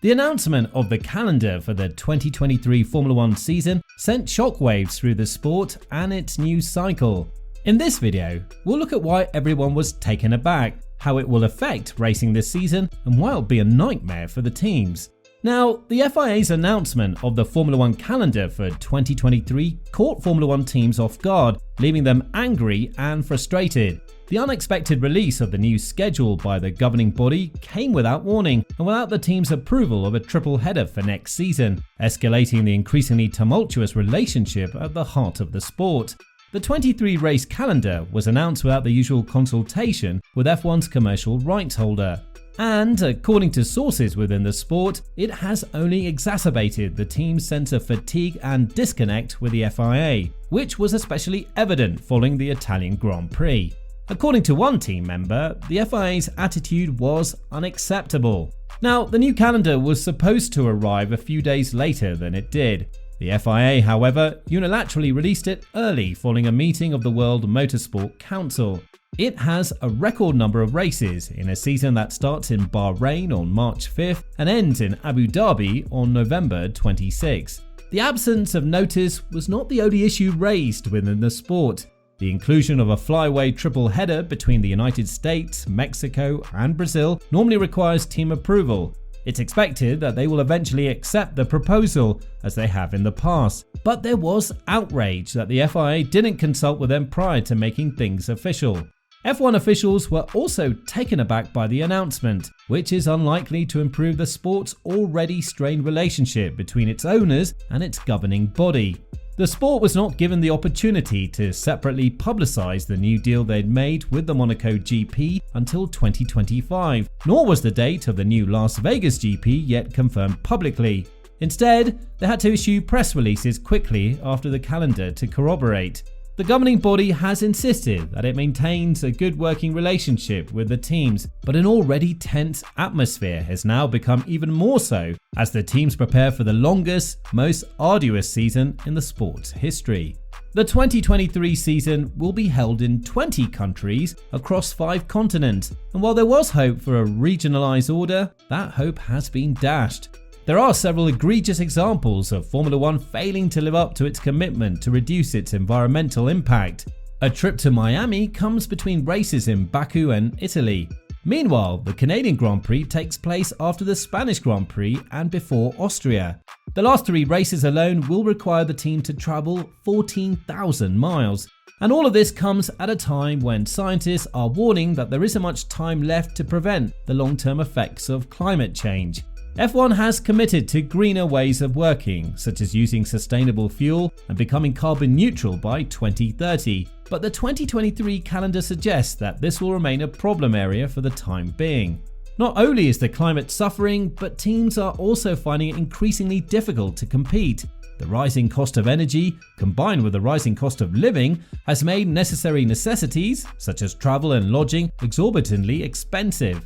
The announcement of the calendar for the 2023 Formula 1 season sent shockwaves through the sport and its news cycle. In this video, we'll look at why everyone was taken aback, how it will affect racing this season, and why it'll be a nightmare for the teams. Now, the FIA's announcement of the Formula 1 calendar for 2023 caught Formula 1 teams off guard, leaving them angry and frustrated. The unexpected release of the new schedule by the governing body came without warning and without the team's approval of a triple header for next season, escalating the increasingly tumultuous relationship at the heart of the sport. The 23 race calendar was announced without the usual consultation with F1's commercial rights holder. And according to sources within the sport, it has only exacerbated the team's sense of fatigue and disconnect with the FIA, which was especially evident following the Italian Grand Prix. According to one team member, the FIA's attitude was unacceptable. Now, the new calendar was supposed to arrive a few days later than it did. The FIA, however, unilaterally released it early following a meeting of the World Motorsport Council. It has a record number of races in a season that starts in Bahrain on March 5th and ends in Abu Dhabi on November 26th. The absence of notice was not the only issue raised within the sport. The inclusion of a flyaway triple header between the United States, Mexico, and Brazil normally requires team approval. It's expected that they will eventually accept the proposal, as they have in the past. But there was outrage that the FIA didn't consult with them prior to making things official. F1 officials were also taken aback by the announcement, which is unlikely to improve the sport's already strained relationship between its owners and its governing body. The sport was not given the opportunity to separately publicise the new deal they'd made with the Monaco GP until 2025, nor was the date of the new Las Vegas GP yet confirmed publicly. Instead, they had to issue press releases quickly after the calendar to corroborate. The governing body has insisted that it maintains a good working relationship with the teams, but an already tense atmosphere has now become even more so as the teams prepare for the longest, most arduous season in the sport's history. The 2023 season will be held in 20 countries across 5 continents, and while there was hope for a regionalised order, that hope has been dashed. There are several egregious examples of Formula 1 failing to live up to its commitment to reduce its environmental impact. A trip to Miami comes between races in Baku and Italy. Meanwhile, the Canadian Grand Prix takes place after the Spanish Grand Prix and before Austria. The last 3 races alone will require the team to travel 14,000 miles. And all of this comes at a time when scientists are warning that there isn't much time left to prevent the long-term effects of climate change. F1 has committed to greener ways of working, such as using sustainable fuel and becoming carbon neutral by 2030, but the 2023 calendar suggests that this will remain a problem area for the time being. Not only is the climate suffering, but teams are also finding it increasingly difficult to compete. The rising cost of energy, combined with the rising cost of living, has made necessary necessities, such as travel and lodging, exorbitantly expensive.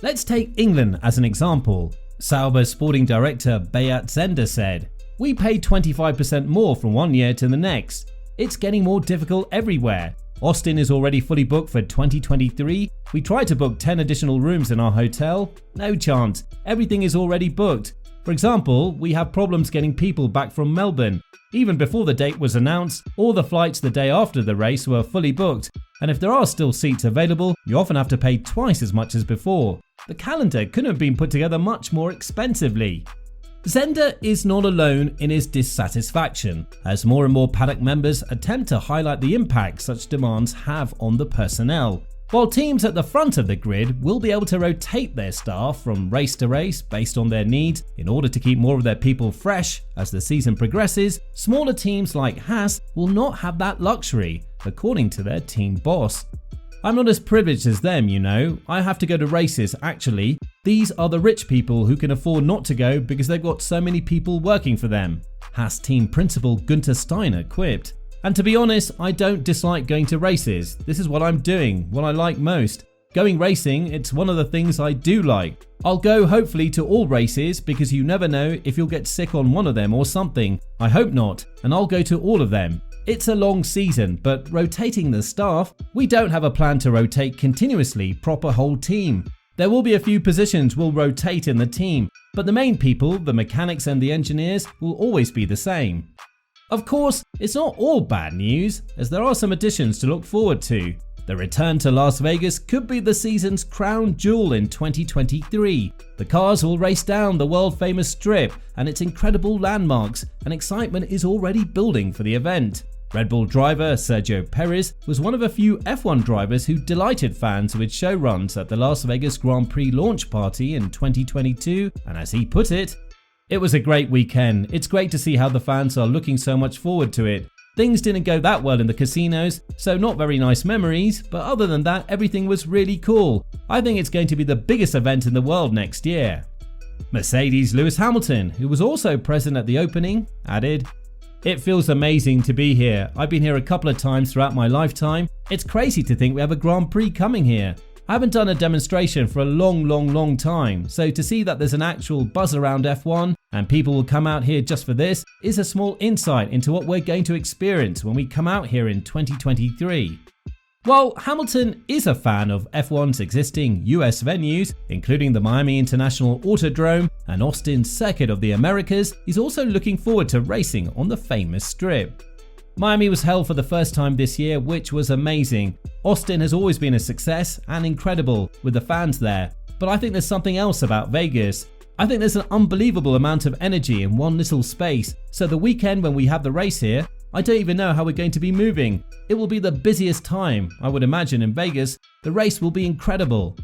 Let's take England as an example. Sauber sporting director Beat Zender said, "We paid 25% more from one year to the next. It's getting more difficult everywhere. Austin is already fully booked for 2023. We tried to book 10 additional rooms in our hotel. No chance. Everything is already booked. For example, we have problems getting people back from Melbourne. Even before the date was announced, all the flights the day after the race were fully booked. And if there are still seats available, you often have to pay twice as much as before. The calendar couldn't have been put together much more expensively." Zender is not alone in his dissatisfaction, as more and more paddock members attempt to highlight the impact such demands have on the personnel. While teams at the front of the grid will be able to rotate their staff from race to race based on their needs in order to keep more of their people fresh as the season progresses, smaller teams like Haas will not have that luxury, according to their team boss. "I'm not as privileged as them, you know. I have to go to races, actually. These are the rich people who can afford not to go because they've got so many people working for them," Haas team principal Gunther Steiner quipped. "And to be honest, I don't dislike going to races. This is what I'm doing, what I like most. Going racing, it's one of the things I do like. I'll go hopefully to all races because you never know if you'll get sick on one of them or something. I hope not, and I'll go to all of them. It's a long season, but rotating the staff, we don't have a plan to rotate continuously proper whole team. There will be a few positions will rotate in the team, but the main people, the mechanics and the engineers, will always be the same. Of course, it's not all bad news, as there are some additions to look forward to. The return to Las Vegas could be the season's crown jewel in 2023. The cars will race down the world-famous strip and its incredible landmarks, and excitement is already building for the event. Red Bull driver Sergio Perez was one of a few F1 drivers who delighted fans with show runs at the Las Vegas Grand Prix launch party in 2022, and as he put it was a great weekend. It's great to see how the fans are looking so much forward to it. Things didn't go that well in the casinos, so not very nice memories, but other than that, everything was really cool. I think it's going to be the biggest event in the world next year. Mercedes' Lewis Hamilton, who was also present at the opening, added, "It feels amazing to be here. I've been here a couple of times throughout my lifetime. It's crazy to think we have a Grand Prix coming here. I haven't done a demonstration for a long time, so to see that there's an actual buzz around F1 and people will come out here just for this is a small insight into what we're going to experience when we come out here in 2023. While Hamilton is a fan of F1's existing US venues, including the Miami International Autodrome and Austin's Circuit of the Americas, he's also looking forward to racing on the famous strip. Miami was held for the first time this year, which was amazing. Austin has always been a success and incredible with the fans there, but I think there's something else about Vegas. I think there's an unbelievable amount of energy in one little space, so the weekend when we have the race here, I don't even know how we're going to be moving. It will be the busiest time, I would imagine, in Vegas. The race will be incredible.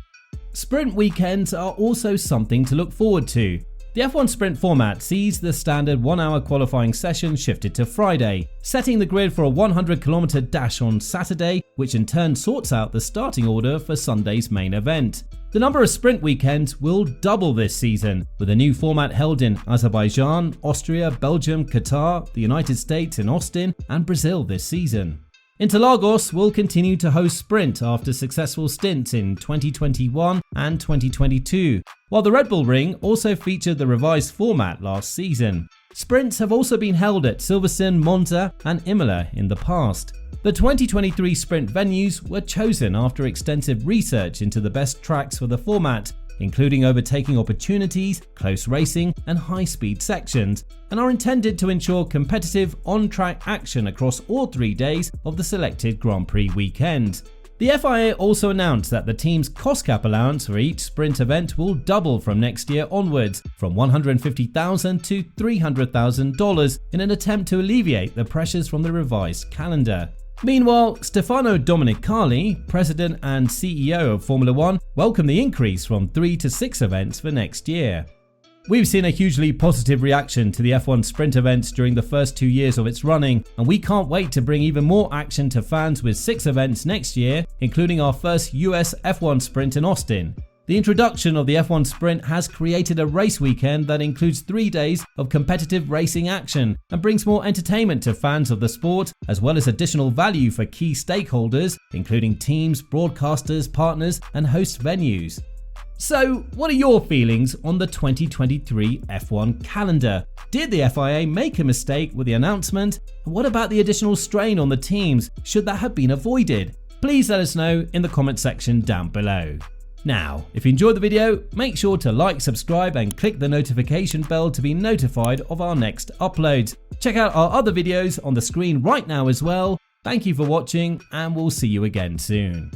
Sprint weekends are also something to look forward to. The F1 Sprint format sees the standard 1-hour qualifying session shifted to Friday, setting the grid for a 100-kilometer dash on Saturday, which in turn sorts out the starting order for Sunday's main event. The number of sprint weekends will double this season, with a new format held in Azerbaijan, Austria, Belgium, Qatar, the United States in Austin, and Brazil this season. Interlagos will continue to host Sprint after successful stints in 2021 and 2022, while the Red Bull Ring also featured the revised format last season. Sprints have also been held at Silverstone, Monza, and Imola in the past. The 2023 Sprint venues were chosen after extensive research into the best tracks for the format, including overtaking opportunities, close racing, and high-speed sections, and are intended to ensure competitive on-track action across all 3 days of the selected Grand Prix weekend. The FIA also announced that the team's cost cap allowance for each sprint event will double from next year onwards, from $150,000 to $300,000, in an attempt to alleviate the pressures from the revised calendar. Meanwhile, Stefano Domenicali, president and CEO of Formula One, welcomed the increase from 3 to 6 events for next year. We've seen a hugely positive reaction to the F1 sprint events during the first 2 years of its running, and we can't wait to bring even more action to fans with 6 events next year, including our first US F1 sprint in Austin. The introduction of the F1 Sprint has created a race weekend that includes 3 days of competitive racing action and brings more entertainment to fans of the sport, as well as additional value for key stakeholders, including teams, broadcasters, partners, and host venues. So, what are your feelings on the 2023 F1 calendar? Did the FIA make a mistake with the announcement? And what about the additional strain on the teams? Should that have been avoided? Please let us know in the comment section down below. Now, if you enjoyed the video, make sure to like, subscribe, and click the notification bell to be notified of our next uploads. Check out our other videos on the screen right now as well. Thank you for watching, and we'll see you again soon.